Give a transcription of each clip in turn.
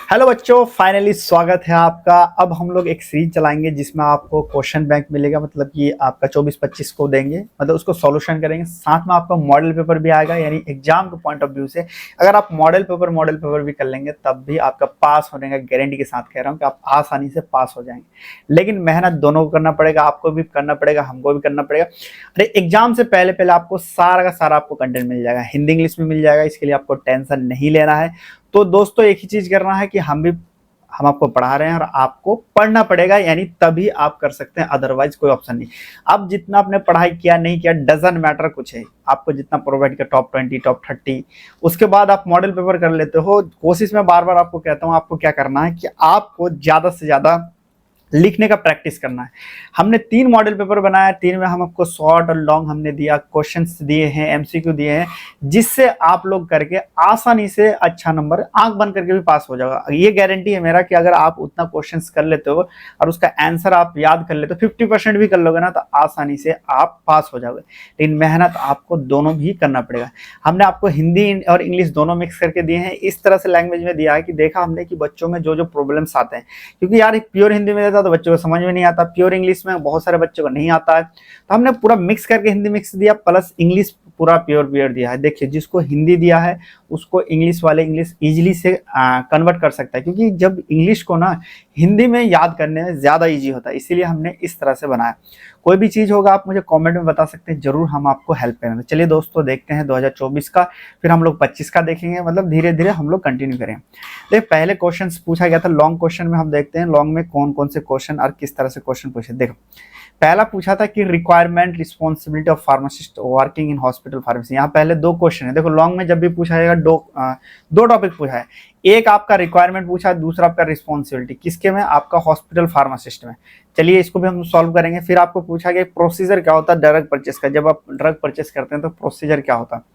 Hello बच्चों, finally स्वागत है आपका। अब हम लोग एक सीरीज चलाएंगे जिसमें आपको क्वेश्चन बैंक मिलेगा, मतलब कि आपका 24-25 को देंगे, मतलब उसको सॉल्यूशन करेंगे। साथ में आपका मॉडल पेपर भी आएगा, यानी एग्जाम के पॉइंट ऑफ व्यू से अगर आप मॉडल पेपर भी कर लेंगे तब भी आपका पास होने का गारंटी के साथ कह रहा हूँ कि आप आसानी से पास हो जाएंगे। लेकिन मेहनत दोनों को करना पड़ेगा, आपको भी करना पड़ेगा, हमको भी करना पड़ेगा। अरे एग्जाम से पहले पहले आपको सारा का सारा आपको कंटेंट मिल जाएगा, हिंदी इंग्लिश में मिल जाएगा, इसके लिए आपको टेंशन नहीं लेना है। तो दोस्तों एक ही चीज करना है कि हम आपको पढ़ा रहे हैं और आपको पढ़ना पड़ेगा, यानी तभी आप कर सकते हैं, अदरवाइज कोई ऑप्शन नहीं। अब जितना आपने पढ़ाई किया नहीं किया डजंट मैटर, कुछ है आपको जितना प्रोवाइड किया टॉप 20 टॉप 30, उसके बाद आप मॉडल पेपर कर लेते हो। कोशिश में बार बार आपको कहता हूँ, आपको क्या करना है कि आपको ज्यादा से ज्यादा लिखने का प्रैक्टिस करना है। हमने 3 मॉडल पेपर बनाया, 3 में हम आपको शॉर्ट और लॉन्ग हमने दिया, क्वेश्चंस दिए हैं, एमसीक्यू दिए हैं, जिससे आप लोग करके आसानी से अच्छा नंबर आंख बंद करके भी पास हो जाएगा। ये गारंटी है मेरा कि अगर आप उतना क्वेश्चंस कर लेते हो और उसका आंसर आप याद कर लेते हो, 50% भी कर लोगे ना, तो आसानी से आप पास हो जाओगे। लेकिन मेहनत आपको दोनों भी करना पड़ेगा। हमने आपको हिंदी और इंग्लिश दोनों मिक्स करके दिए हैं, इस तरह से लैंग्वेज में दिया है कि देखा हमने कि बच्चों में जो जो प्रॉब्लम्स आते हैं, क्योंकि यार प्योर हिंदी में देता तो बच्चों को समझ में नहीं आता, प्योर इंग्लिश में बहुत सारे बच्चों को नहीं आता है, तो हमने पूरा मिक्स करके हिंदी मिक्स दिया प्लस इंग्लिश पूरा प्योर प्योर दिया है। देखिए जिसको हिंदी दिया है उसको इंग्लिश वाले इंग्लिश इजीली से कन्वर्ट कर सकता है, क्योंकि जब इंग्लिश को ना हिंदी में याद करने में ज्यादा इजी होता है, इसीलिए हमने इस तरह से बनाया। कोई भी चीज होगा आप मुझे कमेंट में बता सकते हैं, जरूर हम आपको हेल्प करेंगे। चलिए दोस्तों देखते हैं 2024 का, फिर हम लोग 25 का देखेंगे, मतलब धीरे धीरे हम लोग कंटिन्यू करें। देखिए पहले क्वेश्चन पूछा गया था लॉन्ग क्वेश्चन में, हम देखते हैं लॉन्ग में कौन कौन से क्वेश्चन और किस तरह से क्वेश्चन पूछे। देखो पहला पूछा था कि requirement responsibility of pharmacist working in hospital pharmacy. यहाँ पहले 2 क्वेश्चन है। देखो लॉन्ग में जब भी पूछा जाएगा दो टॉपिक पूछा है, एक आपका रिक्वायरमेंट पूछा है, दूसरा आपका रिस्पॉन्सिबिलिटी किसके में, आपका हॉस्पिटल फार्मासिस्ट में। चलिए इसको भी हम सॉल्व करेंगे। फिर आपको पूछा गया प्रोसीजर क्या होता है ड्रग परचेस का, जब आप ड्रग परचेस करते हैं तो प्रोसीजर क्या होता है।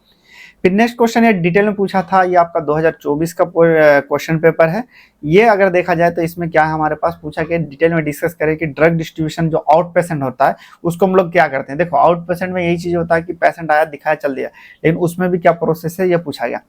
फिर नेक्स्ट क्वेश्चन ये डिटेल में पूछा था, ये आपका 2024 का क्वेश्चन पेपर है। ये अगर देखा जाए तो इसमें क्या है, हमारे पास पूछा कि डिटेल में डिस्कस करें कि ड्रग डिस्ट्रीब्यूशन जो आउट पेशेंट होता है उसको हम लोग क्या करते हैं। देखो आउट पेशेंट में यही चीज होता है कि पेशेंट आया दिखाया चल दिया, लेकिन उसमें भी क्या प्रोसेस है ये पूछा गया।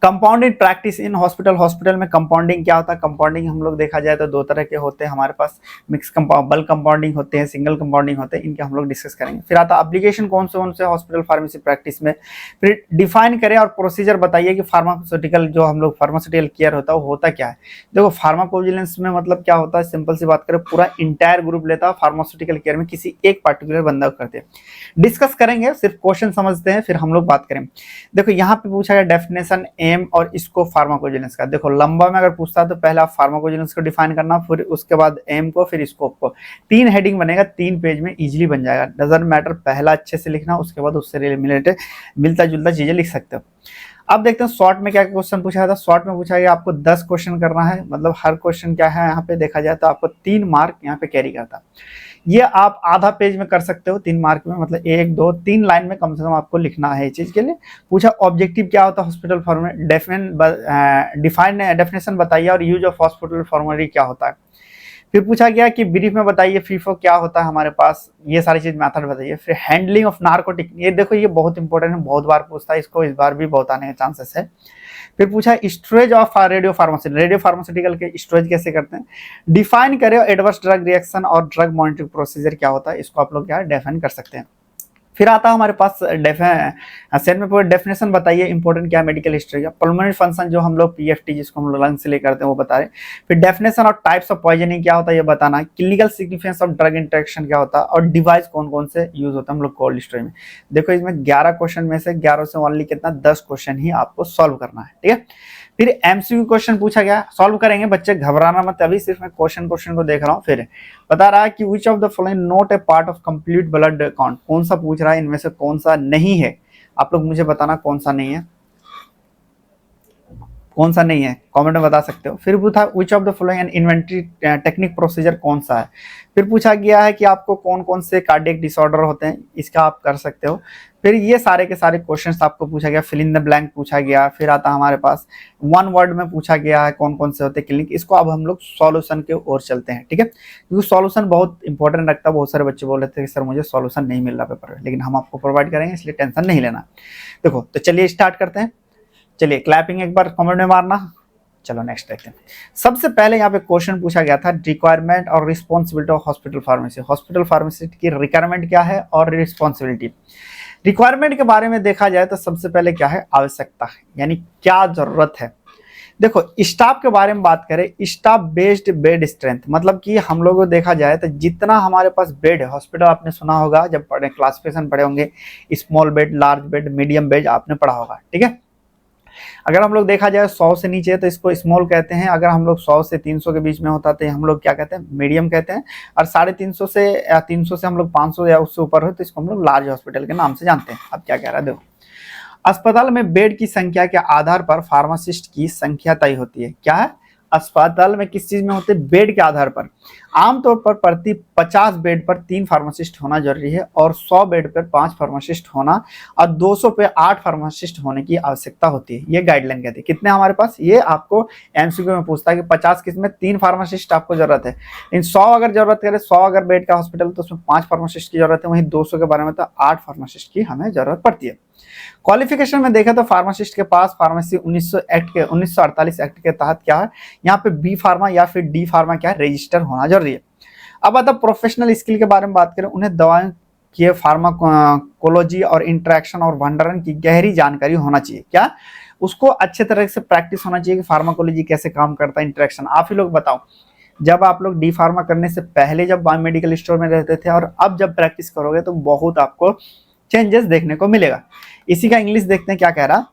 Compounding practice in hospital, hospital में कंपाउंडिंग क्या होता है। कंपाउंडिंग हम लोग देखा जाए तो 2 तरह के होते हैं हमारे पास, मिक्स बल्क कंपाउंडिंग होते हैं, सिंगल कंपाउंडिंग होते हैं, इनके हम लोग डिस्कस करेंगे। फिर आता एप्लीकेशन कौन से हॉस्पिटल फार्मेसी प्रैक्टिस में। फिर डिफाइन करें और प्रोसीजर बताइए कि फार्मास्यूटिकल जो हम लोग फार्मास्यूटिकल केयर होता है वो होता क्या है। देखो फार्माकोविजिलेंस में मतलब क्या होता है, सिंपल सी बात करें पूरा इंटायर ग्रुप लेता है, फार्मास्यूटिकल केयर में किसी एक पार्टिकुलर बंदा को करते हैं। डिस्कस करेंगे, सिर्फ क्वेश्चन समझते हैं फिर हम लोग बात करें। देखो यहाँ पे पूछा गया डेफिनेशन एम और स्कोप फार्माकोजेनेसिस का। देखो लंबा में अगर पूछता है तो पहले आप फार्माकोजेनेसिस को डिफाइन करना, फिर उसके बाद एम को, फिर स्कोप को। 3 हेडिंग बनेगा, 3 पेज में इजीली बन जाएगा। डजंट मैटर, पहला अच्छे से लिखना, उसके बाद उससे रिलेटेड मिलता जुलता चीजें लिख सकते हो। अब देखते हैं शॉर्ट में क्या क्वेश्चन पूछा था। शॉर्ट में पूछा गया आपको 10 क्वेश्चन करना है, मतलब हर क्वेश्चन क्या है यहाँ पे देखा जाए तो आपको 3 मार्क यहाँ पे कैरी करता है। ये आप आधा पेज में कर सकते हो 3 मार्क में, मतलब 1 2 3 लाइन में कम से कम आपको लिखना है। इस चीज के लिए पूछा ऑब्जेक्टिव क्या होता है हॉस्पिटल फार्मेसी, डिफाइन डेफिनेशन बताइए और यूज ऑफ हॉस्पिटल फार्मेसी क्या होता है। फिर पूछा गया कि ब्रीफ में बताइए फीफो क्या होता है हमारे पास, ये सारी चीज मेथड बताइए। फिर हैंडलिंग ऑफ नार्कोटिक, ये देखो ये बहुत इंपॉर्टेंट है, बहुत बार पूछता है इसको, इस बार भी बहुत आने के चांसेस है। फिर पूछा स्टोरेज ऑफ रेडियो फार्मास्यूटिकल के स्टोरेज कैसे करते हैं। डिफाइन करें एडवर्स ड्रग रिएक्शन और ड्रग मॉनिटरिंग प्रोसीजर क्या होता है, इसको आप लोग क्या डिफाइन कर सकते हैं। फिर आता है हमारे पास सेट में पूरा डेफिनेशन बताइए इंपॉर्टेंट क्या मेडिकल हिस्ट्री का। पल्मोनरी फंक्शन जो हम लोग पीएफटी जिसको हम लोग लंग से ले करते हैं वो बता रहे। फिर डेफिनेशन और टाइप्स ऑफ पॉइजनिंग क्या होता है ये बताना। Clinical significance of drug interaction क्या होता है और डिवाइस कौन कौन से यूज होता है हम लोग कोल्ड स्टोरेज में। देखो इसमें 11 क्वेश्चन में से 11 से ओनली कितना 10 क्वेश्चन ही आपको सॉल्व करना है, ठीक है। फिर एमसीक्यू क्वेश्चन पूछा गया, सॉल्व करेंगे बच्चे, घबराना मत, अभी सिर्फ मैं क्वेश्चन को देख रहा हूँ। फिर बता रहा है कि विच of the following not a part of complete blood count, कौन सा पूछ रहा है इनमें से कौन सा नहीं है। आप लोग मुझे बताना कौन सा नहीं है, कौन सा नहीं है कमेंट में बता सकते हो। फिर पूछा which of the following an inventory technique procedure कौन सा है। फिर पूछा गया है कि आपको कौन कौन से कार्डियक डिसऑर्डर होते हैं, इसका आप कर सकते हो। फिर ये सारे के सारे क्वेश्चंस आपको पूछा गया, फिल इन द ब्लैंक पूछा गया। फिर आता हमारे पास 1 वर्ड में पूछा गया है कौन कौन से होते हैं क्लिनिक। इसको अब हम लोग सॉल्यूशन के ओर चलते हैं, ठीक है, क्योंकि सॉल्यूशन बहुत इंपॉर्टेंट रखता है। बहुत सारे बच्चे बोल रहे थे कि सर मुझे सॉल्यूशन नहीं मिल रहा पेपर में, लेकिन हम आपको प्रोवाइड करेंगे, इसलिए टेंशन नहीं लेना। देखो तो चलिए स्टार्ट करते हैं। चलिए क्लैपिंग एक बार कमेंट में मारना, चलो नेक्स्ट देखते हैं। सबसे पहले यहाँ पे क्वेश्चन पूछा गया था रिक्वायरमेंट और responsibility of hospital pharmacy. Hospital pharmacist की रिक्वायरमेंट क्या है और रिस्पॉन्सिबिलिटी। रिक्वायरमेंट के बारे में देखा जाए तो सबसे पहले क्या है, आवश्यकता है, यानी क्या जरूरत है। देखो स्टाफ के बारे में बात करें, स्टाफ बेस्ड बेड स्ट्रेंथ, मतलब कि हम लोगों को देखा जाए तो जितना हमारे पास बेड है, हॉस्पिटल आपने सुना होगा जब पढ़े क्लासिफिकेशन पढ़े होंगे, small bed, large bed, medium bed आपने पढ़ा होगा, ठीक है। अगर हम लोग देखा जाए 100 से नीचे तो इसको स्मॉल कहते हैं, अगर हम लोग 100 से 300 के बीच में होता तो हम लोग क्या कहते हैं, मीडियम कहते हैं, और 350 से या 300 से हम लोग 500 या उससे ऊपर हो तो इसको हम लोग लार्ज हॉस्पिटल के नाम से जानते हैं। अब क्या कह रहा है देखो, अस्पताल में बेड की संख्या के आधार पर फार्मासिस्ट की संख्या तय होती है। क्या है, अस्पताल में किस चीज में होते हैं, बेड के आधार पर। आमतौर पर प्रति 50 बेड पर 3 फार्मासिस्ट होना जरूरी है और 100 बेड पर 5 फार्मासिस्ट होना और 200 पे 8 फार्मासिस्ट होने की आवश्यकता होती है। ये गाइडलाइन कहती है। कितने हमारे पास, ये आपको एमसीक्यू में पूछता है कि 50 किस में 3 फार्मासिस्ट आपको जरूरत है। इन 100 अगर जरूरत करे, 100 अगर बेड का हॉस्पिटल तो उसमें 5 फार्मासिस्ट की जरूरत है, वहीं 200 के बारे में तो 8 फार्मासिस्ट की हमें जरूरत पड़ती है। क्वालिफिकेशन में देखा तो फार्मासिस्ट के पास फार्मेसी 1948 एक्ट के तहत क्या है, यहाँ पे बी फार्मा या फिर डी फार्मा क्या है, रजिस्टर होना जरूरी है। अब आता प्रोफेशनल स्किल के बारे में बात करें, उन्हें दवाओं की फार्माकोलॉजी और इंटरेक्शन और भंडारण की गहरी जानकारी होना चाहिए। क्या, उसको अच्छे तरह से प्रैक्टिस होना चाहिए कि फार्माकोलॉजी कैसे काम करता है, इंटरेक्शन। आप ही लोग बताओ, जब आप लोग डी फार्मा करने से पहले जब मेडिकल स्टोर में रहते थे और अब जब प्रैक्टिस करोगे तो बहुत आपको चेंजेस देखने को मिलेगा। इसी का इंग्लिश देखते हैं क्या कह रहा,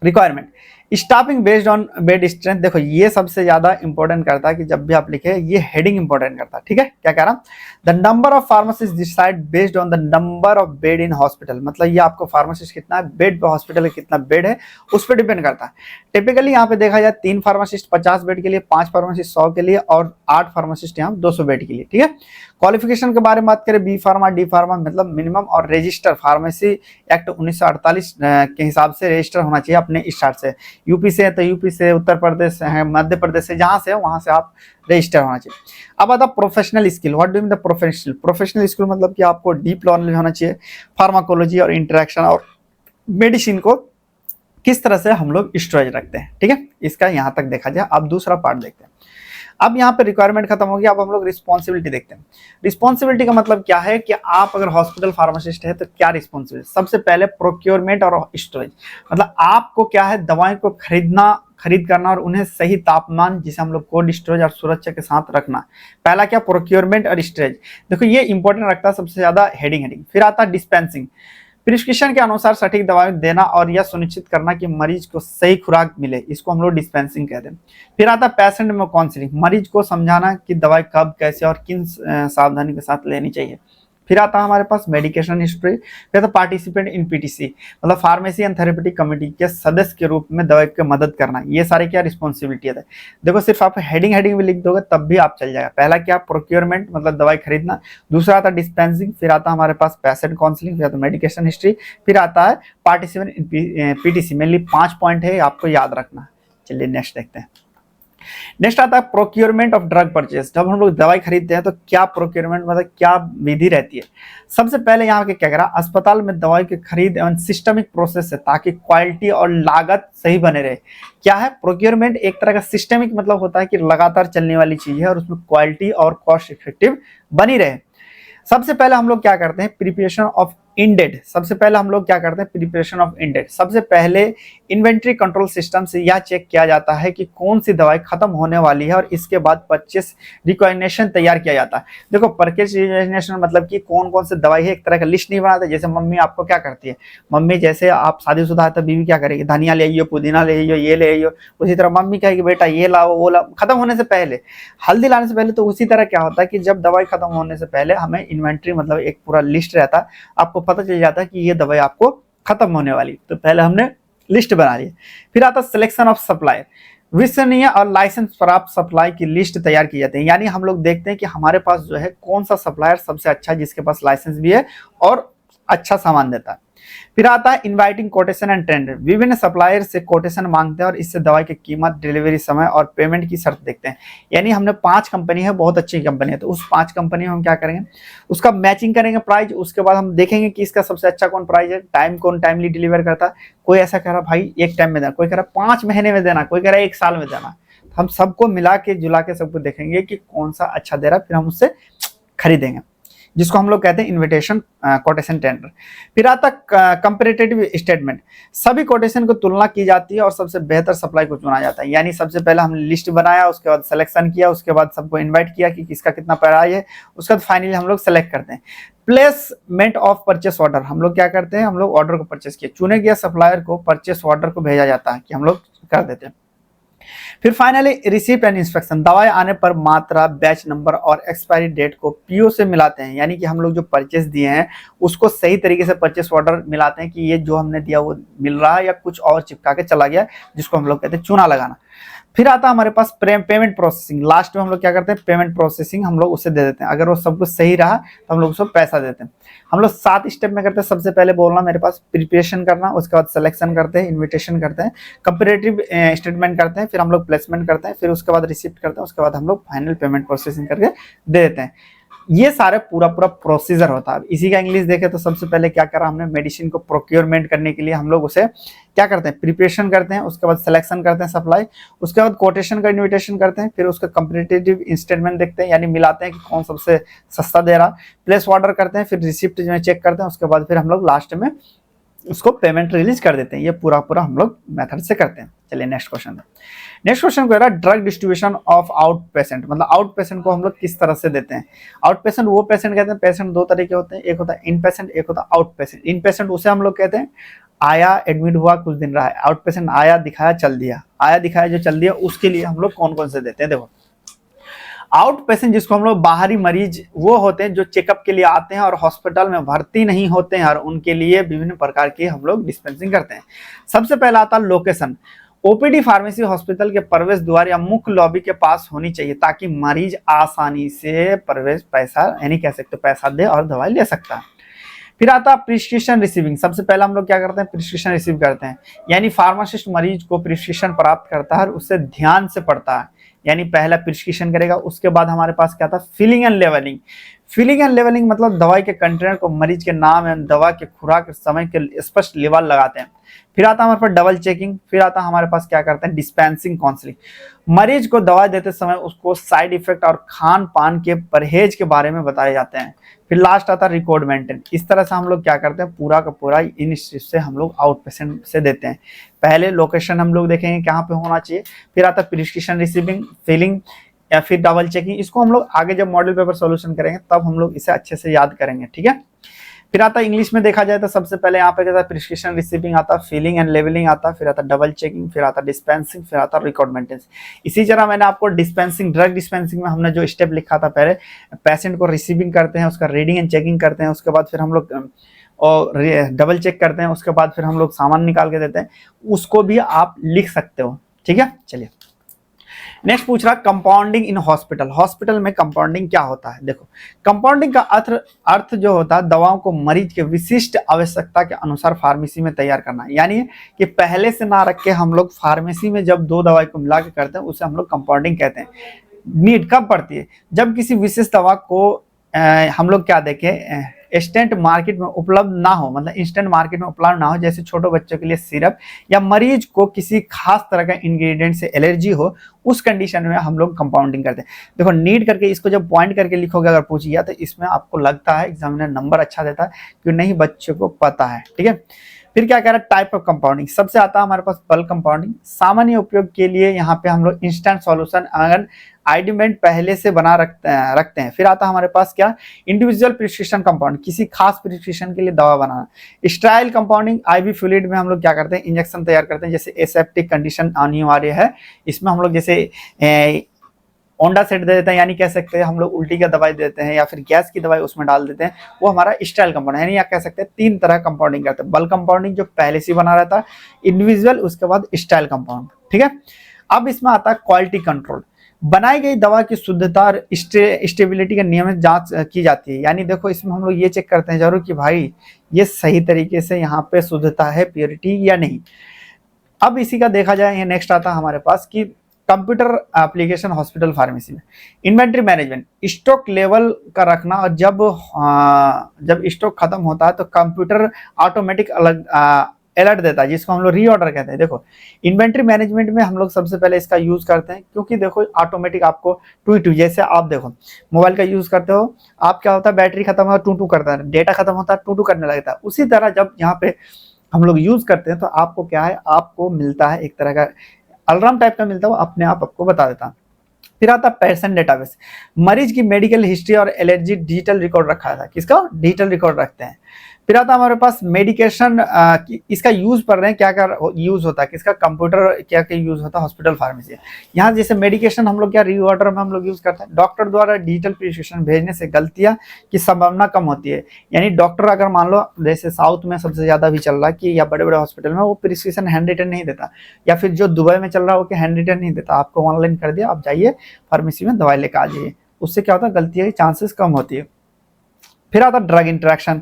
requirement staffing based on bed strength. देखो ये सबसे ज्यादा इंपॉर्टेंट करता है कि जब भी आप लिखे ये हेडिंग इंपॉर्टेंट करता है, ठीक है। क्या कह रहा, the number of pharmacist decide based on the number of bed in hospital, मतलब ये आपको फार्मासिस्ट कितना है, बेड पे हॉस्पिटल में कितना बेड है उस पर डिपेंड करता है। टिपिकली यहाँ पे देखा जाए 3 फार्मासिस्ट 50 बेड के लिए, 5 फार्मासिस्ट 100 के लिए और 8 फार्मासिस्ट यहाँ 200 बेड के लिए, ठीक है। क्वालिफिकेशन के बारे में बात करें, बी फार्मा डी फार्मा मतलब मिनिमम और रजिस्टर फार्मेसी एक्ट 1948 के हिसाब से रजिस्टर होना चाहिए अपने स्टार्ट से। यूपी से है तो यूपी से, उत्तर प्रदेश है, मध्य प्रदेश से, जहां से है वहां से आप रजिस्टर होना चाहिए। अब आता professional skill, what do mean the professional skill, मतलब कि आपको डीप नॉलेज होना चाहिए फार्माकोलॉजी और इंटरेक्शन और मेडिसिन को किस तरह से हम लोग स्टोरेज रखते हैं, ठीक है। इसका यहाँ तक देखा जाए। अब दूसरा पार्ट देखते हैं। अब यहाँ पे रिक्वायरमेंट खत्म हो गया, अब हम लोग रिस्पॉन्सिबिलिटी देखते हैं। रिस्पॉन्सिबिलिटी का मतलब क्या है कि आप अगर हॉस्पिटल फार्मासिस्ट है तो क्या रिस्पॉन्सिबिलिटी। सबसे पहले प्रोक्योरमेंट और स्टोरेज, मतलब आपको क्या है, दवाएं को खरीद करना और उन्हें सही तापमान, जिसे हम लोग कोल्ड स्टोरेज और सुरक्षा के साथ रखना। पहला क्या, प्रोक्योरमेंट और स्टोरेज। देखो ये इंपॉर्टेंट रखता है सबसे ज्यादा हेडिंग। फिर आता है डिस्पेंसिंग, प्रिस्क्रिप्शन के अनुसार सटीक दवाएं देना और यह सुनिश्चित करना कि मरीज को सही खुराक मिले, इसको हम लोग डिस्पेंसिंग कहते हैं। फिर आता है पेशेंट में काउंसलिंग, मरीज को समझाना कि दवाई कब, कैसे और किन सावधानी के साथ लेनी चाहिए। फिर आता है हमारे पास मेडिकेशन हिस्ट्री। फिर आता पार्टिसिपेंट इन पीटीसी, मतलब फार्मेसी एंड थेरेपेटिक कमेटी के सदस्य के रूप में दवाई की मदद करना। ये सारे क्या रिस्पॉन्सिबिलिटी है। देखो सिर्फ आप हेडिंग भी लिख दोगे तब भी आप चल जाएगा। पहला क्या, प्रोक्योरमेंट मतलब दवाई खरीदना। दूसरा आता डिस्पेंसिंग। फिर आता हमारे पास पेशेंट काउंसलिंग। फिर आता मेडिकेशन हिस्ट्री। फिर आता है participant in PTC. Mainly 5 point है, आपको याद रखना। चलिए नेक्स्ट देखते हैं। नेक्स्ट आता है प्रोक्योरमेंट ऑफ ड्रग परचेज। जब हम लोग दवाई खरीदते हैं तो क्या प्रोक्योरमेंट मतलब क्या विधि रहती है। सबसे पहले यहाँ के क्या कह रहा, अस्पताल में दवाई की खरीद एवं सिस्टमिक प्रोसेस है ताकि क्वालिटी और लागत सही बने रहे। क्या है, प्रोक्योरमेंट एक तरह का सिस्टमिक मतलब होता है कि लगातार चलने वाली चीज है और उसमें क्वालिटी और कॉस्ट इफेक्टिव बनी रहे। सबसे पहले हम लोग क्या करते हैं, प्रिपरेशन ऑफ इंडेड। सबसे पहले हम लोग क्या करते हैं, प्रिपरेशन ऑफ इंडेड। सबसे पहले इन्वेंट्री कंट्रोल सिस्टम से यह चेक किया जाता है कि कौन सी दवाई खत्म होने वाली है और इसके बाद परचेस रिकॉग्निशन तैयार किया जाता है। देखो परचेस रिकॉग्निशन मतलब कि कौन कौन सी दवाई है, एक तरह का लिस्ट नहीं बनाते। जैसे मम्मी आपको क्या करती है, मम्मी जैसे आप शादीशुदा है तो बीवी क्या करेगी, धनिया ले आइयो, पुदीना ले आइयो, ये ले आइयो। उसी तरह मम्मी कहेगी बेटा ये लाओ वो लाओ, खत्म होने से पहले, हल्दी लाने से पहले। तो उसी तरह क्या होता है कि जब दवाई खत्म होने से पहले हमें इन्वेंट्री मतलब एक पूरा लिस्ट रहता है, आपको पता चल जाता है कि ये दवाई आपको खत्म होने वाली, तो पहले हमने लिस्ट बना ली। फिर आता सिलेक्शन ऑफ सप्लायर, विश्वसनीय और लाइसेंस प्राप्त सप्लाई की लिस्ट तैयार की जाती है। यानी हम लोग देखते हैं कि हमारे पास जो है कौन सा सप्लायर सबसे अच्छा है, जिसके पास लाइसेंस भी है और अच्छा सामान देता है। फिर आता है इनवाइटिंग कोटेशन एंड टेंडर। विभिन्न सप्लायर से कोटेशन मांगते हैं और इससे दवाई की कीमत, डिलीवरी समय और पेमेंट की शर्त देखते हैं। यानी हमने 5 कंपनी है, बहुत अच्छी कंपनी है, तो उस 5 कंपनी में हम क्या करेंगे, उसका मैचिंग करेंगे प्राइस। उसके बाद हम देखेंगे कि इसका सबसे अच्छा कौन प्राइस है, टाइम कौन टाइमली डिलीवर करता है। कोई ऐसा कह रहा भाई 1 टाइम में देना, कोई कह रहा 5 महीने में देना, कोई कह रहा 1 साल में देना। हम सबको मिला के जुला के सबको देखेंगे कि कौन सा अच्छा दे रहा है, फिर हम उससे खरीदेंगे, जिसको हम लोग कहते हैं इन्विटेशन कोटेशन टेंडर। फिर आता कंपैरेटिव स्टेटमेंट, सभी कोटेशन को तुलना की जाती है और सबसे बेहतर सप्लाई को चुना जाता है। यानी सबसे पहले हमने लिस्ट बनाया, उसके बाद सिलेक्शन किया, उसके बाद सबको इनवाइट किया कि किसका कितना प्राइस है, उसके बाद फाइनली हम लोग सेलेक्ट करते हैं। प्लेसमेंट ऑफ परचेस ऑर्डर, हम लोग क्या करते हैं, हम लोग ऑर्डर को परचेस किया, चुने गया सप्लायर को परचेस ऑर्डर को भेजा जाता है कि हम लोग कर देते हैं। फिर फाइनली रिसीप्ट एंड इंस्पेक्शन, दवाएं आने पर मात्रा, बैच नंबर और एक्सपायरी डेट को पीओ से मिलाते हैं। यानी कि हम लोग जो परचेस दिए हैं उसको सही तरीके से परचेस ऑर्डर मिलाते हैं कि ये जो हमने दिया वो मिल रहा है या कुछ और चिपका के चला गया, जिसको हम लोग कहते हैं चूना लगाना। फिर आता है हमारे पास पेमेंट प्रोसेसिंग, लास्ट में हम लोग क्या करते हैं, पेमेंट प्रोसेसिंग हम लोग उसे दे देते हैं। अगर वो सब कुछ सही रहा तो हम लोग उसको पैसा देते हैं। हम लोग 7 स्टेप में करते हैं। सबसे पहले बोलना मेरे पास प्रिपरेशन करना, उसके बाद सिलेक्शन करते हैं, इन्विटेशन करते हैं, कंपैरेटिव स्टेटमेंट करते हैं, फिर हम लोग प्लेसमेंट करते हैं, फिर उसके बाद रिसिप्ट करते हैं, उसके बाद हम लोग फाइनल पेमेंट प्रोसेसिंग करके दे देते हैं। ये सारे पूरा प्रोसीजर होता है। इसी का इंग्लिश देखें तो सबसे पहले क्या करा हमने, मेडिसिन को प्रोक्योरमेंट करने के लिए हम लोग उसे क्या करते हैं, प्रिपरेशन करते हैं, उसके बाद सिलेक्शन करते हैं सप्लाई, उसके बाद कोटेशन का इन्विटेशन करते हैं, फिर उसका कंपैरेटिव स्टेटमेंट देखते हैं, यानी मिलाते हैं कि कौन सबसे सस्ता दे रहा, प्लेस ऑर्डर करते हैं, फिर रिसिप्ट में चेक करते हैं, उसके बाद फिर हम लोग लास्ट में उसको पेमेंट रिलीज कर देते हैं। ये पूरा हम लोग मेथड से करते हैं। चलिए नेक्स्ट क्वेश्चन। नेक्स्ट क्वेश्चन को drug distribution of out patient, मतलब आउट पेशेंट को हम लोग किस तरह से देते हैं। आउट पेशेंट वो पेशेंट कहते हैं, पेशेंट 2 तरह के होते हैं, एक होता है इन पेशेंट, एक होता है आउट पेशेंट। इन पेशेंट उसे हम लोग कहते हैं आया, एडमिट हुआ, कुछ दिन रहा है। आउट पेशेंट आया, दिखाया, चल दिया, आया, दिखाया, जो चल दिया, उसके लिए हम लोग कौन कौन से देते हैं। देखो आउट पेशेंट जिसको हम लोग बाहरी मरीज वो होते हैं जो चेकअप के लिए आते हैं और हॉस्पिटल में भर्ती नहीं होते हैं, और उनके लिए विभिन्न प्रकार की हम लोग डिस्पेंसिंग करते हैं। सबसे पहला आता है लोकेशन। ओपीडी फार्मेसी हॉस्पिटल के प्रवेश द्वार या मुख्य लॉबी के पास होनी चाहिए ताकि मरीज आसानी से प्रवेश पैसा यानी कह सकते पैसा दे और दवाई ले सकता है। फिर आता है प्रिस्क्रिप्शन रिसीविंग। सबसे पहले हम लोग क्या करते हैं, प्रिस्क्रिप्शन रिसीव करते हैं, यानी फार्मासिस्ट मरीज को प्रिस्क्रिप्शन प्राप्त करता है और उससे ध्यान से पढ़ता है, यानी पहला प्रिस्क्रिप्शन करेगा। उसके बाद हमारे पास क्या था, filling and levelling. Filling and levelling मतलब दवाई के कंटेनर को मरीज के नाम एवं दवा के खुराक समय के स्पष्ट लेवल लगाते हैं। फिर आता है हमारे पास डबल चेकिंग। फिर आता है हमारे पास क्या करते हैं, डिस्पेंसिंग काउंसलिंग। मरीज को दवा देते समय उसको साइड इफेक्ट और खान पान के परहेज के बारे में बताए जाते हैं। फिर लास्ट आता है रिकॉर्ड मेंटेन। इस तरह से हम लोग क्या करते हैं, पूरा का पूरा इन से हम लोग आउट पेशेंट से देते हैं। पहले लोकेशन हम लोग देखेंगे कहाँ पे होना चाहिए, फिर आता है प्रिस्क्रिप्शन रिसीविंग, फिलिंग या फिर डबल चेकिंग। इसको हम लोग आगे जब मॉडल पेपर सॉल्यूशन करेंगे तब हम लोग इसे अच्छे से याद करेंगे, ठीक है। फिर आता है इंग्लिश में देखा जाए तो सबसे पहले यहाँ पे क्या था, प्रिस्क्रिप्शन रिसीविंग आता, फिलिंग एंड लेवलिंग आता, फिर आता डबल चेकिंग, फिर आता डिस्पेंसिंग, फिर आता रिकॉर्ड मेंटेनेंस। इसी तरह मैंने आपको डिस्पेंसिंग, ड्रग डिस्पेंसिंग में हमने जो स्टेप लिखा था, पहले पेशेंट को रिसीविंग करते हैं, उसका रीडिंग एंड चेकिंग करते हैं, उसके बाद फिर हम लोग और डबल चेक करते हैं, उसके बाद फिर हम लोग सामान निकाल के देते हैं। उसको भी आप लिख सकते हो, ठीक है। चलिए नेक्स्ट पूछ रहा कंपाउंडिंग इन हॉस्पिटल। हॉस्पिटल में कंपाउंडिंग क्या होता है। देखो कंपाउंडिंग का अर्थ जो होता है दवाओं को मरीज के विशिष्ट आवश्यकता के अनुसार फार्मेसी में तैयार करना, यानी कि पहले से ना रख के हम लोग फार्मेसी में जब 2 दवाई को मिला के करते हैं उसे हम लोग कंपाउंडिंग कहते हैं। नीड कब पड़ती है, जब किसी विशेष दवा को हम लोग क्या देखें, इंस्टेंट मार्केट में उपलब्ध ना हो, मतलब इंस्टेंट मार्केट में उपलब्ध ना हो, जैसे छोटे बच्चों के लिए सिरप, या मरीज को किसी खास तरह का इंग्रेडिएंट से एलर्जी हो, उस कंडीशन में हम लोग कंपाउंडिंग करते हैं। देखो नीड करके इसको जब पॉइंट करके लिखोगे अगर पूछ गया तो इसमें आपको लगता है एग्जामिनर नंबर अच्छा देता है कि नहीं बच्चों को पता है, ठीक है। फिर क्या कह रहा है, टाइप ऑफ कंपाउंडिंग। सबसे आता है हमारे पास बल्क कंपाउंडिंग। सामान्य उपयोग के लिए यहाँ पे हम लोग इंस्टेंट सॉल्यूशन अगर आइडिमेंट पहले से बना रखते हैं। फिर आता है हमारे पास क्या, इंडिविजुअल प्रिस्क्रिप्शन कंपाउंड, किसी खास प्रिस्क्रिप्शन के लिए दवा बनाना। स्टाइल कंपाउंडिंग, आईवी फ्लूइड में हम लोग क्या करते हैं, इंजेक्शन तैयार करते हैं, जैसे एसेप्टिक कंडीशन अनिवार्य है, इसमें हम लोग जैसे ओंडा सेट दे देते हैं, यानी कह सकते हैं हम लोग उल्टी का दवाई देते हैं या फिर गैस की दवाई उसमें डाल देते हैं, वो हमारा स्टाइल कंपाउंड, यानी या कह सकते हैं 3 तरह कंपाउंडिंग करते हैं। बल्क कंपाउंडिंग जो पहले से बना रहता है, इंडिविजुअल, उसके बाद स्टाइल कंपाउंड, ठीक है। अब इसमें आता है क्वालिटी कंट्रोल। बनाई गई दवा की शुद्धता और स्टेबिलिटी का नियमित जांच की जाती है, यानी देखो इसमें हम लोग ये चेक करते हैं जरूर कि भाई ये सही तरीके से यहाँ पे शुद्धता है, प्योरिटी या नहीं। अब इसी का देखा जाए, ये नेक्स्ट आता है हमारे पास कि कंप्यूटर एप्लीकेशन हॉस्पिटल फार्मेसी में इन्वेंट्री मैनेजमेंट, स्टॉक लेवल का रखना, और जब स्टॉक खत्म होता है तो कंप्यूटर ऑटोमेटिक अलर्ट देता है, जिसको हम लोग रीऑर्डर कहते हैं। देखो इन्वेंट्री मैनेजमेंट में हम लोग सबसे पहले इसका यूज करते हैं, क्योंकि देखो ऑटोमेटिक आपको टू टू, जैसे आप देखो मोबाइल का यूज करते हो, आप क्या होता है बैटरी खत्म हो टू टू करता है, डेटा खत्म होता है टू टू करने लगता है। उसी तरह जब यहाँ पे हम लोग यूज करते हैं तो आपको क्या है, आपको मिलता है एक तरह का अलार्म टाइप का मिलता है, वो अपने आप आपको बता देता है। फिर आता है पेशेंट डेटाबेस, मरीज की मेडिकल हिस्ट्री और एलर्जी डिजिटल रिकॉर्ड रखा था, किसका डिजिटल रिकॉर्ड रखते हैं। फिर आता है हमारे पास मेडिकेशन, इसका यूज पढ़ रहे हैं, क्या क्या यूज होता है, किसका कंप्यूटर क्या क्या यूज होता है, हॉस्पिटल फार्मेसी। यहाँ जैसे मेडिकेशन हम लोग क्या रीऑर्डर में हम लोग यूज करते हैं, डॉक्टर द्वारा डिजिटल प्रिस्क्रिप्शन भेजने से गलतियां की संभावना कम होती है। यानी डॉक्टर अगर मान लो जैसे साउथ में सबसे ज्यादा भी चल रहा है कि या बड़े बड़े हॉस्पिटल में वो प्रिस्क्रिप्शन हैंड रिटन नहीं देता, या फिर जो दुबई में चल रहा है वो हैंड रिटन नहीं देता, आपको ऑनलाइन कर दिया, आप जाइए फार्मेसी में दवाई लेकर आ जाइए। उससे क्या होता है, गलतियां की चांसेस कम होती है। फिर आता है drug interaction,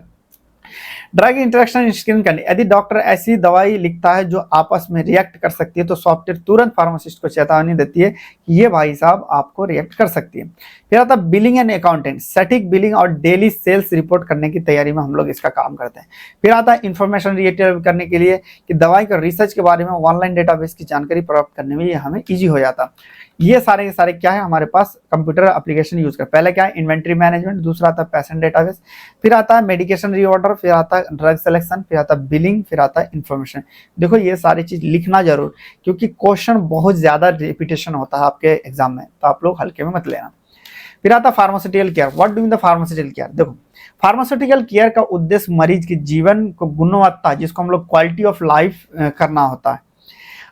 drug interaction screen करने, यदि डॉक्टर ऐसी दवाई लिखता है जो आपस में रिएक्ट कर सकती है तो सॉफ्टवेयर तुरंत फार्मासिस्ट को चेतावनी देती है कि ये भाई साहब आपको रिएक्ट कर सकती है। फिर आता है बिलिंग एंड अकाउंटेंट, सटीक बिलिंग और डेली सेल्स रिपोर्ट करने की तैयारी में हम लोग इसका काम करते हैं। फिर आता है इंफॉर्मेशन रिलेटेड करने के लिए कि दवाई का रिसर्च के बारे में ऑनलाइन डेटाबेस की जानकारी प्राप्त करने में ये हमें ईजी हो जाता है। ये सारे के सारे क्या है हमारे पास कंप्यूटर एप्लीकेशन यूज कर। पहले क्या है इन्वेंट्री मैनेजमेंट, दूसरा आता है पेशेंट डेटाबेस, फिर आता है मेडिकेशन रीऑर्डर, फिर आता है ड्रग सिलेक्शन, फिर आता है बिलिंग, फिर आता है इंफॉर्मेशन। देखो ये सारी चीज लिखना जरूर, क्योंकि क्वेश्चन बहुत ज्यादा रिपीटेशन होता है आपके एग्जाम में, तो आप लोग हल्के में मत लेना। फिर आता है pharmaceutical care, what do mean the pharmaceutical care. देखो फार्मास्यूटिकल केयर का उद्देश्य मरीज के जीवन को गुणवत्ता, जिसको हम लोग क्वालिटी ऑफ लाइफ करना होता है।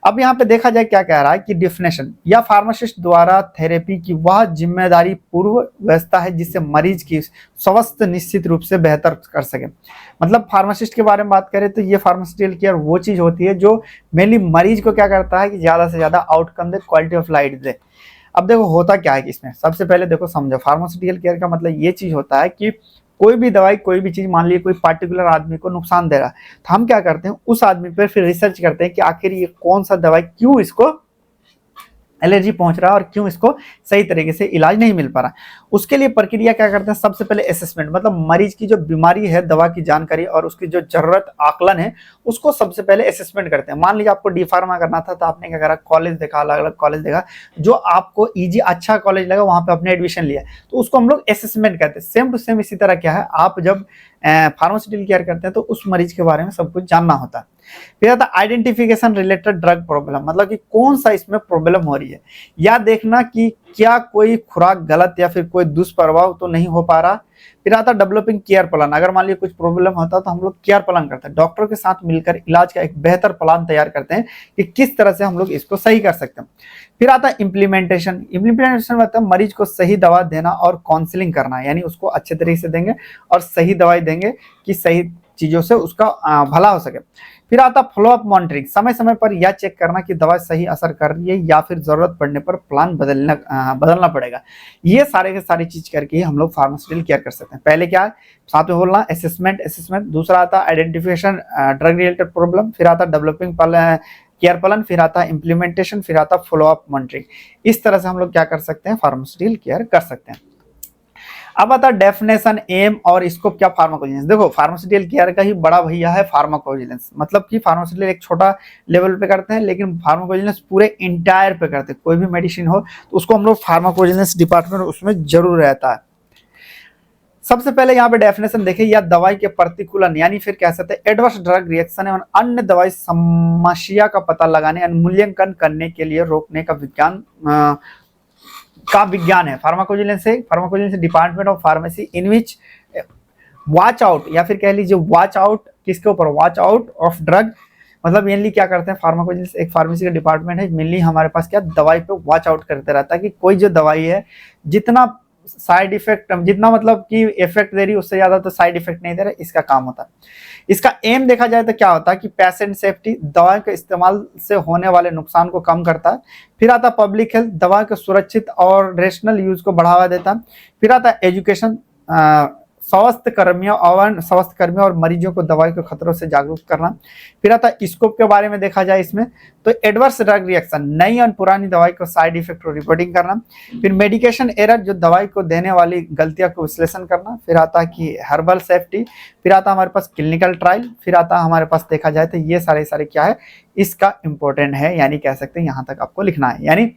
अब यहाँ पे देखा जाए क्या कह रहा है कि डिफिनेशन, या फार्मासिस्ट द्वारा थेरेपी की वह जिम्मेदारी पूर्व व्यवस्था है जिससे मरीज की स्वास्थ्य निश्चित रूप से बेहतर कर सके। मतलब फार्मासिस्ट के बारे में बात करें तो ये फार्मास्यूटिकल केयर वो चीज होती है जो मेनली मरीज को क्या करता है कि ज्यादा से ज्यादा आउटकम दे, क्वालिटी ऑफ लाइफ दे। अब देखो होता क्या है कि इसमें सबसे पहले देखो समझो, फार्मास्यूटिकल केयर का मतलब ये चीज होता है कि कोई भी दवाई, कोई भी चीज, मान लीजिए कोई पार्टिकुलर आदमी को नुकसान दे रहा है, तो हम क्या करते हैं उस आदमी पर फिर रिसर्च करते हैं कि आखिर ये कौन सा दवाई, क्यों इसको एलर्जी पहुंच रहा है और क्यों इसको सही तरीके से इलाज नहीं मिल पा रहा। उसके लिए प्रक्रिया क्या करते हैं, सबसे पहले असेसमेंट, मतलब मरीज की जो बीमारी है, दवा की जानकारी और उसकी जो जरूरत आकलन है उसको सबसे पहले असेसमेंट करते हैं। मान लीजिए आपको डी फार्मा करना था तो आपने क्या करा, कॉलेज देखा, अलग अलग कॉलेज देखा, जो आपको ईजी अच्छा कॉलेज लगा वहां पे अपने एडमिशन लिया, तो उसको हम लोग असेसमेंट कहते हैं। सेम टू सेम इसी तरह क्या है, आप जब फार्मास्यूटिकल केयर करते हैं तो उस मरीज के बारे में सब कुछ जानना होता है। फिर आता है आइडेंटिफिकेशन रिलेटेड ड्रग प्रॉब्लम, मतलब कि कौन सा इसमें प्रॉब्लम हो रही है, या देखना कि क्या कोई खुराक गलत या फिर कोई दुष्प्रभाव तो नहीं हो पा रहा। फिर आता है डेवलपिंग केयर प्लान, अगर मान लीजिए कुछ प्रॉब्लम होता है तो हम लोग केयर प्लान करते हैं, डॉक्टर के साथ मिलकर इलाज का एक बेहतर प्लान तैयार करते हैं कि किस तरह से हम लोग इसको सही कर सकते हैं। फिर आता है इम्प्लीमेंटेशन, इम्प्लीमेंटेशन मतलब मरीज को सही दवा देना और काउंसलिंग करना, यानी उसको अच्छे तरीके से देंगे और सही दवाई देंगे कि सही चीजों से उसका भला हो सके। फिर आता फॉलोअप मॉनिटरिंग, समय समय पर यह चेक करना कि दवा सही असर कर रही है या फिर जरूरत पड़ने पर प्लान बदलना पड़ेगा। ये सारे के सारी चीज करके हम लोग फार्मास्यूटिकल केयर कर सकते हैं। पहले क्या है, साथ में बोलना असेसमेंट, दूसरा आता आइडेंटिफिकेशन ड्रग रिलेटेड प्रॉब्लम, फिर आता डेवलपिंग केयर प्लान, फिर आता इम्प्लीमेंटेशन, फिर आता फॉलोअप मॉनिटरिंग। इस तरह से हम लोग क्या कर सकते हैं, फार्मास्यूटिकल केयर कर सकते हैं। अब आता डेफिनेशन, एम और स्कोप क्या फार्माकोविजिलेंस। देखो फार्मास्यूटिकल केयर का ही बड़ा भैया है फार्माकोविजिलेंस, मतलब कि फार्मास्यूटिकल एक छोटा लेवल पे करते हैं लेकिन फार्माकोविजिलेंस पूरे इंटायर पे करते हैं। कोई भी मेडिसिन हो तो उसको हम लोग फार्माकोविजिलेंस डिपार्टमेंट उसमें जरूर रहता है। सबसे पहले यहाँ पे डेफिनेशन देखें, या दवाई के प्रतिकूलन यानी फिर कह सकते हैं एडवर्स ड्रग रिएक्शन एवं अन्य दवाई समस्या का पता लगाने, मूल्यांकन करने के लिए रोकने का विज्ञान है। Pharmacovigilance department of pharmacy in which watch out, या फिर कह लीजिए वॉच आउट किसके ऊपर, वॉच आउट ऑफ ड्रग, मतलब मेनली क्या करते हैं फार्माकोविजिलेंस एक फार्मेसी का डिपार्टमेंट है, मेनली हमारे पास क्या दवाई पे वॉच आउट करते रहता है कि कोई जो दवाई है जितना साइड इफेक्ट, जितना मतलब कि इफेक्ट दे रही है उससे ज्यादा तो साइड इफेक्ट नहीं दे रहा, इसका काम होता है। इसका एम देखा जाए तो क्या होता है कि पेशेंट सेफ्टी, दवा के इस्तेमाल से होने वाले नुकसान को कम करता है। फिर आता पब्लिक हेल्थ, दवा के सुरक्षित और रेशनल यूज को बढ़ावा देता है। फिर आता एजुकेशन, स्वास्थ्य कर्मियों और मरीजों को दवाई के खतरों से जागरूक करना। फिर आता है स्कोप के बारे में देखा जाए इसमें, तो एडवर्स ड्रग रिएक्शन, नई और पुरानी दवाई को साइड इफेक्ट को रिपोर्टिंग करना। फिर मेडिकेशन एरर, जो दवाई को देने वाली गलतियां को विश्लेषण करना। फिर आता है कि हर्बल सेफ्टी। फिर आता है हमारे पास क्लिनिकल ट्रायल। फिर आता है हमारे पास देखा जाए तो ये सारे क्या है इसका इंपॉर्टेंट है, यानी कह सकते हैं यहाँ तक आपको लिखना है। यानी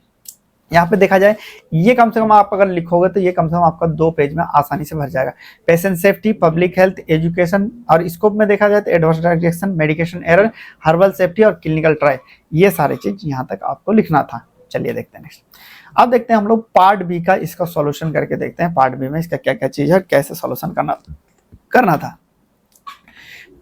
यहाँ पे देखा जाए ये कम से कम आप अगर लिखोगे तो ये कम से कम आपका 2 पेज में आसानी से भर जाएगा। Patient safety, public health, education, और स्कोप में देखा जाए तो adverse drug reaction, medication error, herbal safety और क्लिनिकल ट्रायल, ये सारे चीज यहाँ तक आपको लिखना था। चलिए देखते हैं नेक्स्ट। अब देखते हैं हम लोग पार्ट बी का इसका सॉल्यूशन करके देखते हैं, पार्ट बी में इसका क्या क्या चीज है, कैसे सॉल्यूशन करना था।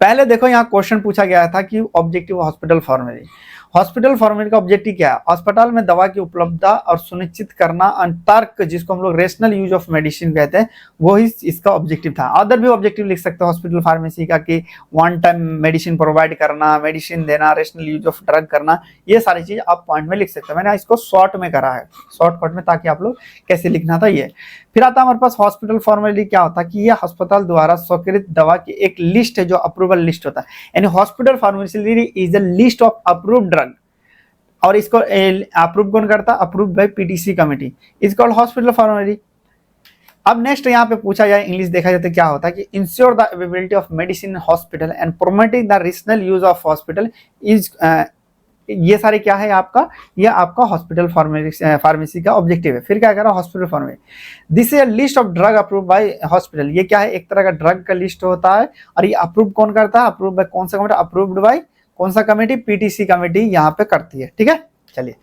पहले देखो यहाँ क्वेश्चन पूछा गया था कि objective hospital formality. Hospital formality का ऑब्जेक्टिव क्या है? अस्पताल में दवा की उपलब्धता और सुनिश्चित करना, तर्क जिसको हम लोग रेशनल यूज ऑफ मेडिसिन कहते हैं, वो ही इसका ऑब्जेक्टिव था। अदर भी ऑब्जेक्टिव लिख सकते हो हॉस्पिटल फार्मेसी का कि वन टाइम मेडिसिन प्रोवाइड करना, मेडिसिन देना, रेशनल यूज ऑफ ड्रग करना, ये सारी चीज आप पॉइंट में लिख सकते हो। मैंने इसको शॉर्ट में करा है, शॉर्टकट में, ताकि आप लोग कैसे लिखना था ये। फिर आता हमारे पास हॉस्पिटल फॉर्मेलिटी क्या होता है कि ये अस्पताल द्वारा स्वीकृत दवा की एक लिस्ट है, जो अप्रूवल लिस्ट होता है। यानी hospital formality is a list of approved drug, और इसको अप्रूव कौन करता है? Approved by PTC committee, is called hospital formality. अब नेक्स्ट यहाँ पे पूछा जाए, इंग्लिश देखा जाए तो क्या होता है कि ensure the availability of medicine in hospital and promoting the rational use of hospital is, ये सारे क्या है आपका, ये आपका हॉस्पिटल फार्मेसी का ऑब्जेक्टिव है। फिर क्या करा hospital pharmacy, this is a list of drug approve by hospital, ये क्या है एक तरह का ड्रग का लिस्ट होता है, और ये अप्रूव कौन करता है? अप्रूव बाय कौन सा कमेटी? अप्रूव्ड बाय कौन सा कमेटी? पीटीसी कमेटी यहाँ पे करती है। ठीक है, चलिए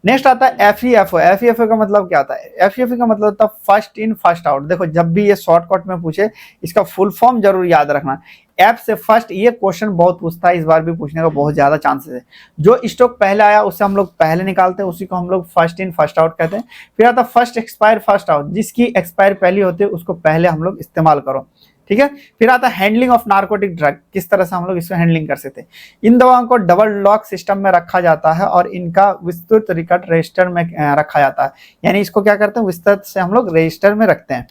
नेक्स्ट आता है एफईएफओ। एफईएफओ का मतलब क्या होता है? एफईएफओ का मतलब होता है फर्स्ट इन फर्स्ट आउट। देखो जब भी ये शॉर्टकट में पूछे इसका फुल फॉर्म जरूर याद रखना। एफ से फर्स्ट, ये क्वेश्चन बहुत पूछता है, इस बार भी पूछने का बहुत ज्यादा चांसेस है। जो स्टॉक पहले आया उससे हम लोग पहले निकालते हैं, उसी को हम लोग फर्स्ट इन फर्स्ट आउट कहते हैं। फिर आता है फर्स्ट एक्सपायर फर्स्ट आउट, जिसकी एक्सपायर पहली होती है उसको पहले हम लोग इस्तेमाल करो। ठीक है, फिर आता है हैंडलिंग ऑफ नार्कोटिक ड्रग, किस तरह से हम लोग इसको हैंडलिंग कर सकते हैं। इन दवाओं को डबल लॉक सिस्टम में रखा जाता है और इनका विस्तृत रिकॉर्ड रजिस्टर में रखा जाता है। यानी इसको क्या करते हैं? विस्तृत से हम लोग रजिस्टर में रखते हैं।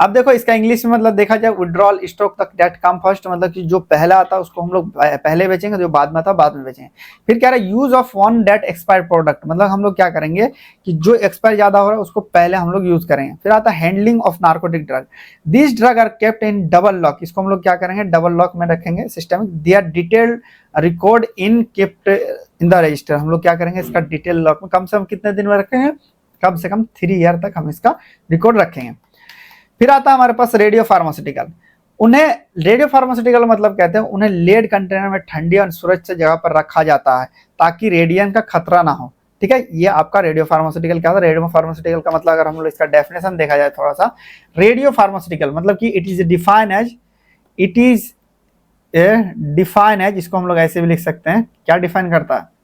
अब देखो इसका इंग्लिश में मतलब देखा जाए विड्रॉल स्टॉक तक डेट कम फर्स्ट, मतलब कि जो पहला आता है उसको हम लोग पहले बेचेंगे, जो बाद में आता बाद में बेचेंगे। फिर क्या रहा use of one date expired product, मतलब हम लोग क्या करेंगे कि जो एक्सपायर ज्यादा हो रहा है उसको पहले हम लोग यूज करेंगे। फिर आता है handling of narcotic drug, this drug are kept in double lock, इसको हम लोग क्या करेंगे? डबल लॉक में रखेंगे systemic, they are detailed record in kept in the register, हम लोग क्या करेंगे? इसका डिटेल लॉक में कम से कम कितने दिन में रखेंगे? कम से कम 3 ईयर तक हम इसका रिकॉर्ड रखेंगे। फिर आता है हमारे पास रेडियो फार्मास्यूटिकल। उन्हें रेडियो फार्मास्यूटिकल मतलब कहते हैं उन्हें लेड कंटेनर में ठंडी और सुरक्षित जगह पर रखा जाता है ताकि रेडिएशन का खतरा ना हो। ठीक है, ये आपका रेडियो फार्मास्यूटिकल क्या होता है? रेडियो फार्मास्यूटिकल का मतलब अगर हम लोग इसका डेफिनेशन देखा जाए थोड़ा सा, रेडियो फार्मास्यूटिकल मतलब कि इट इज डिफाइन एज, इसको हम लोग ऐसे भी लिख सकते हैं, क्या डिफाइन करता है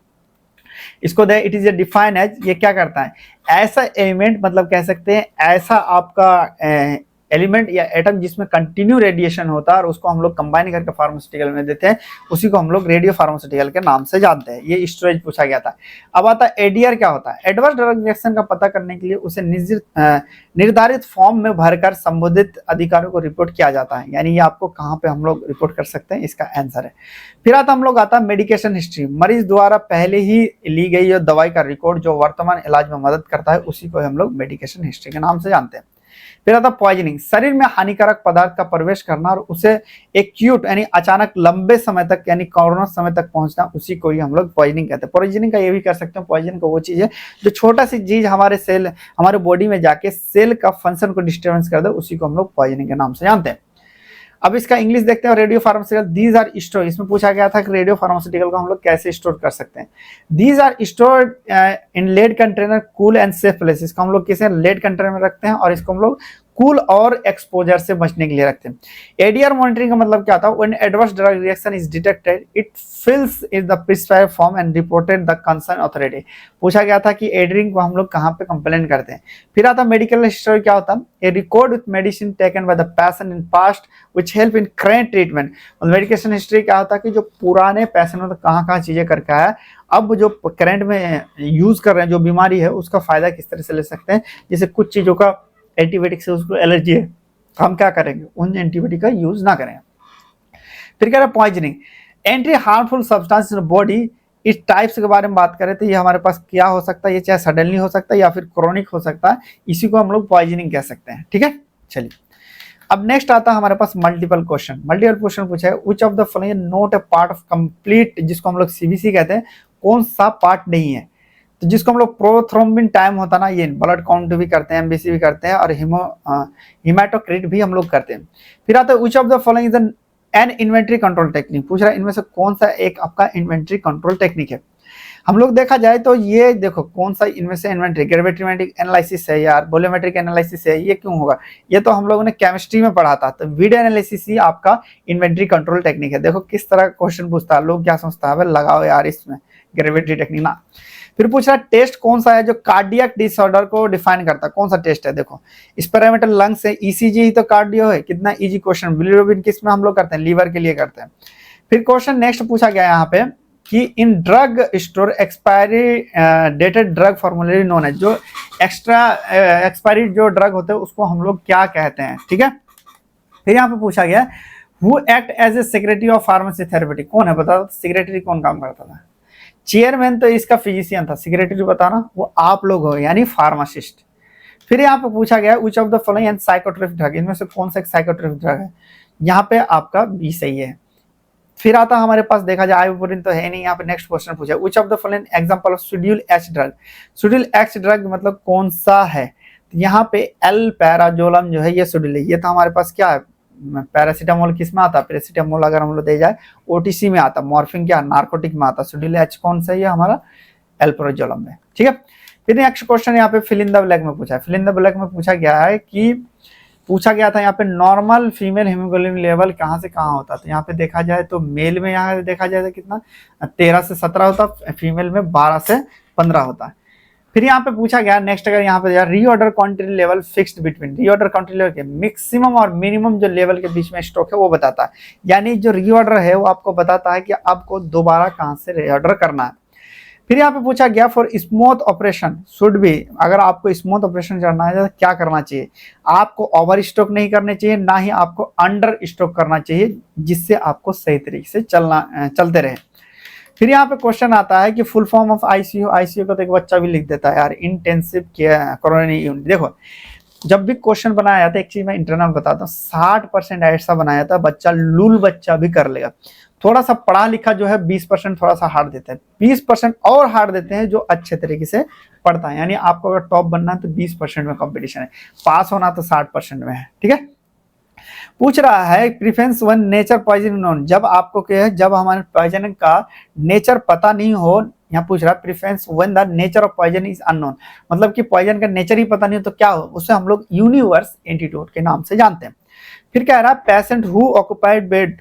इसको? They it is a define as, ये क्या करता है? ऐसा एलिमेंट, मतलब कह सकते हैं ऐसा आपका एलिमेंट या एटम जिसमें कंटिन्यू रेडिएशन होता है और उसको हम लोग कंबाइन करके फार्मास्यूटिकल में देते हैं, उसी को हम लोग रेडियो फार्मास्यूटिकल के नाम से जानते हैं। ये स्टोरेज पूछा गया था। अब आता है एडीआर क्या होता है? एडवर्स ड्रग रिएक्शन का पता करने के लिए उसे निर्धारित फॉर्म में भरकर संबंधित अधिकारियों को रिपोर्ट किया जाता है। यानी ये आपको कहाँ पे हम लोग रिपोर्ट कर सकते हैं, इसका आंसर है। फिर आता है मेडिकेशन हिस्ट्री, मरीज द्वारा पहले ही ली गई जो दवाई का रिकॉर्ड जो वर्तमान इलाज में मदद करता है, उसी को हम लोग मेडिकेशन हिस्ट्री के नाम से जानते हैं। फिर आता पॉइजनिंग, शरीर में हानिकारक पदार्थ का प्रवेश करना और उसे एक्यूट यानी अचानक लंबे समय तक यानी कोरोना समय तक पहुंचना, उसी को ही हम लोग पॉइजनिंग कहते हैं। पॉइजनिंग का ये भी कर सकते हैं, पॉइजन का वो चीज है जो छोटा सी चीज हमारे बॉडी में जाके सेल का फंक्शन को डिस्टर्बेंस कर दे, उसी को हम लोग पॉइजनिंग के नाम से जानते हैं। अब इसका इंग्लिश देखते हैं, radio pharmaceutical, these are store, इसमें पूछा गया था कि रेडियो फार्मास्यूटिकल को हम लोग कैसे स्टोर कर सकते हैं। These are stored in lead container cool and safe place, इसको हम लोग किसे लेड कंटेनर में रखते हैं और इसको हम लोग कूल और एक्सपोजर से बचने के लिए रखते हैं। एडीआर मॉनिटरिंग का मतलब क्या होता है? When adverse drug reaction is detected it fills in the prescribed form and reported the concern authority. पूछा गया था कि एडरिंग को हम लोग कहाँ पे कंप्लेन करते हैं। फिर आता मेडिकल हिस्ट्री क्या होता है? A record with medicine taken by the patient in past which help in current treatment. Medication history क्या होता है कि जो पुराने पेशेंट में कहाँ चीजें करके आया, अब जो करंट में यूज कर रहे हैं जो बीमारी है उसका फायदा किस तरह से ले सकते हैं। जैसे कुछ चीजों का एंटीबायोटिक से उसको एलर्जी है, तो हम क्या करेंगे, उन एंटीबॉडी का यूज ना करें। फिर कह रहे हैं poisoning, entry harmful substance in body, इस टाइप्स के बारे में बात करें तो ये हमारे पास क्या हो सकता है, ये चाहे सडनली हो सकता है या फिर क्रोनिक हो सकता है, इसी को हम लोग पॉइजनिंग कह सकते हैं। ठीक है, चलिए अब नेक्स्ट आता है हमारे पास मल्टीपल क्वेश्चन। मल्टीपल क्वेश्चन पूछा है, which of the following not a part of complete, जिसको हम लोग सीबीसी कहते हैं, कौन सा पार्ट नहीं है। तो जिसको हम लोग प्रोथ्रोम्बिन टाइम होता है ना, ये ब्लड काउंट भी करते हैं, एमबीसी भी करते हैं, और हिमाटोक्रिट भी हम लोग करते हैं। फिर आता है which of the following is an inventory control technique, पूछ रहा है इनमें से कौन सा एक आपका इन्वेंटरी कंट्रोल टेक्निक है। हम लोग देखा जाए तो ये देखो कौन सा इनमें से इन्वेंटरी, ग्रेविमेट्रिक एनालिसिस है यार, वॉल्यूमेट्रिक एनालिसिस है, ये क्यों होगा, ये तो हम लोगों ने केमिस्ट्री में पढ़ा था। तो वीडियो एनालिसिस ही आपका इन्वेंटरी कंट्रोल टेक्निक है। देखो किस तरह का क्वेश्चन पूछता है, लोग क्या सोचता है, लगाओ यार इसमें ग्रेविमेट्री टेक्निक ना। फिर पूछ रहा है टेस्ट कौन सा है जो कार्डियक डिसऑर्डर को डिफाइन करता है, कौन सा टेस्ट है। देखो एक्सपेरिमेंटल लंग्स है, ईसीजी ही तो कार्डियो है, कितना इजी क्वेश्चन। बिलिरुबिन किस में हम लोग करते हैं, लीवर के लिए करते हैं। फिर क्वेश्चन नेक्स्ट पूछा गया यहाँ पे कि in drug store expiry dated drug formulary known है, जो एक्स्ट्रा एक्सपायरी जो ड्रग होते हैं उसको हम लोग क्या कहते हैं। ठीक है, फिर यहाँ पे पूछा गया who act as a secretary of pharmacy therapeutic, कौन है बता, सेक्रेटरी कौन काम करता था। चेयरमैन तो इसका फिजिशियन था, सेक्रेटरी बताना वो आप लोग हो यानी फार्मासिस्ट। फिर यहाँ पे पूछा गया which of the following and psychotropic drug, इनमें से कौन सा एक साइकोट्रोपिक ड्रग है, यहाँ पे आपका बी सही है। फिर आता हमारे पास देखा जाए आइबुप्रोफेन तो है नहीं, यहाँ पे नेक्स्ट क्वेश्चन पूछा which of the following example of schedule H drug, schedule H drug मतलब कौन सा है। यहाँ पे एल पैराजोलम जो है ये शेड्यूल है, ये तो हमारे पास क्या है, पैरासीटामोल किस में आता है, पैरासीटामोल अगर हम लोग दे जाए ओटीसी में आता, मॉर्फिन क्या नार्कोटिक में आता, शेड्यूल एच कौन सा है हमारा एल्प्रोजोलम में। ठीक है, फिर नेक्स्ट क्वेश्चन यहाँ पे फिल इन द ब्लैंक में पूछा है। फिल इन द ब्लैंक में पूछा गया है कि पूछा गया था यहाँ पे नॉर्मल फीमेल हीमोग्लोबिन लेवल कहाँ से कहाँ होता है। तो यहाँ पे देखा जाए तो मेल में यहाँ देखा जाए तो कितना 13 से 17 होता है, फीमेल में 12 से 15 होता है। फिर यहाँ पे पूछा गया नेक्स्ट, अगर यहाँ पे reorder quantity level fixed between, reorder quantity level के मैक्सिमम और मिनिमम जो लेवल के बीच में स्टॉक है वो बताता है, यानी जो रीऑर्डर है वो आपको बताता है कि आपको दोबारा कहाँ से रीऑर्डर करना है। फिर यहाँ पे पूछा गया for smooth operation should be, अगर आपको स्मूथ ऑपरेशन करना है तो क्या करना चाहिए, आपको ओवर स्टॉक नहीं करने चाहिए, ना ही आपको अंडर स्टॉक करना चाहिए, जिससे आपको सही तरीके से चलते रहे। फिर यहाँ पे क्वेश्चन आता है कि full form of ICU, ICU का तो एक बच्चा भी लिख देता है यार, इंटेंसिव केयर कोरोनरी यूनिट। देखो जब भी क्वेश्चन बनाया जाता है, एक चीज मैं इंटरनल बताता हूँ, 60% ऐसा बनाया था बच्चा लूल बच्चा भी कर लेगा। थोड़ा सा पढ़ा लिखा जो है 20% थोड़ा सा हार्ड देते हैं, 20% और हार्ड देते हैं जो अच्छे तरीके से पढ़ता है। यानी आपको अगर टॉप बनना है तो 20% में कंपटीशन है, पास होना तो 60% में है। ठीक है, पूछ रहा है preference one nature poison known, जब आपको क्या है, जब हमारे पॉइजन का नेचर पता नहीं हो। यहाँ पूछ रहा है preference when the nature of poison is unknown, मतलब कि पॉइजन का नेचर ही पता नहीं हो तो क्या हो, उसे हम लोग यूनिवर्स एंटीट्यूड के नाम से जानते हैं। फिर कह रहा है पेशेंट हु ऑक्युपाइड बेड,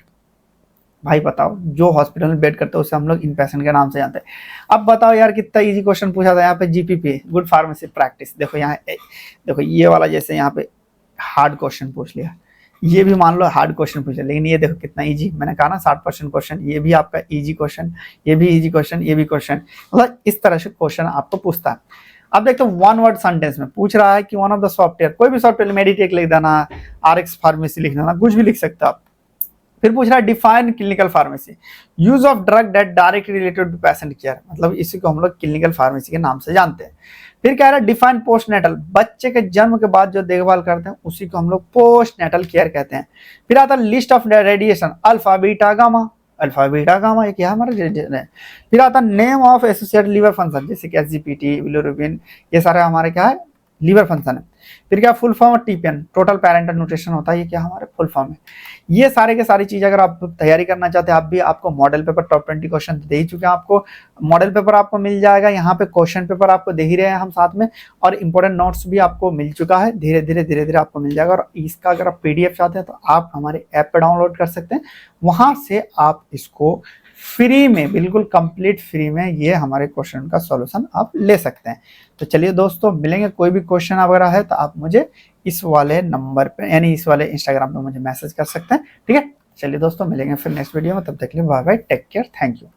भाई बताओ जो हॉस्पिटल में बेड करते हैं उसे हम लोग इन पेशेंट के नाम से जानते हैं। अब बताओ यार कितना इजी क्वेश्चन पूछा था यहाँ पे, जीपीपी गुड फार्मेसी प्रैक्टिस। देखो यहाँ देखो ये वाला जैसे यहाँ पे हार्ड क्वेश्चन पूछ लिया, ये भी मान लो हार्ड क्वेश्चन पूछा, लेकिन ये देखो कितना इजी, मैंने कहा ना 60% क्वेश्चन, ये भी आपका इजी क्वेश्चन, ये भी इजी क्वेश्चन, ये भी क्वेश्चन, मतलब इस तरह से क्वेश्चन आपको पूछता है। अब देखो वन वर्ड सेंटेंस में पूछ रहा है कि वन ऑफ द सॉफ्टवेयर, कोई भी सॉफ्टवेयर मेडिटेक लिख देना, आरएक्स फार्मेसी लिख देना, कुछ भी लिख सकते हो आप। फिर पूछ रहा है define clinical pharmacy, use of drug that directly related to patient care, मतलब इसी को हम लोग क्लिनिकल फार्मेसी के नाम से जानते हैं। फिर कह रहा है डिफाइन पोस्टनेटल, बच्चे के जन्म के बाद जो देखभाल करते हैं उसी को हम लोग पोस्टनेटल केयर कहते हैं। फिर आता है list of radiation alpha beta gamma, alpha beta gamma ये क्या है हमारा रेडिएशन है। फिर आता है name of associated liver function, जैसे कि एसजीपीटी, बिलिरुबिन, ये सारे हमारे क्या है लीवर फंक्शन है। फिर क्या full form TPN total parental nutrition होता है, ये क्या हमारे फुल फॉर्म है। ये सारे के सारी चीज अगर आप तैयारी करना चाहते हैं, आप भी आपको मॉडल पेपर टॉप 20 क्वेश्चन दे ही चुके हैं, आपको मॉडल पेपर आपको मिल जाएगा, यहाँ पे क्वेश्चन पेपर आपको दे ही रहे हैं हम साथ में, और इंपॉर्टेंट नोट्स भी आपको मिल चुका है, धीरे धीरे आपको मिल जाएगा। और इसका अगर आप पीडीएफ चाहते हैं तो आप हमारे ऐप पे डाउनलोड कर सकते हैं, वहां से आप इसको फ्री में, बिल्कुल कंप्लीट फ्री में ये हमारे क्वेश्चन का सॉल्यूशन आप ले सकते हैं। तो चलिए दोस्तों मिलेंगे, कोई भी क्वेश्चन वगैरह है तो आप मुझे इस वाले नंबर पे यानी इस वाले इंस्टाग्राम पे मुझे मैसेज कर सकते हैं। ठीक है, चलिए दोस्तों मिलेंगे फिर नेक्स्ट वीडियो में, तब तक के लिए bye bye, take care, thank you.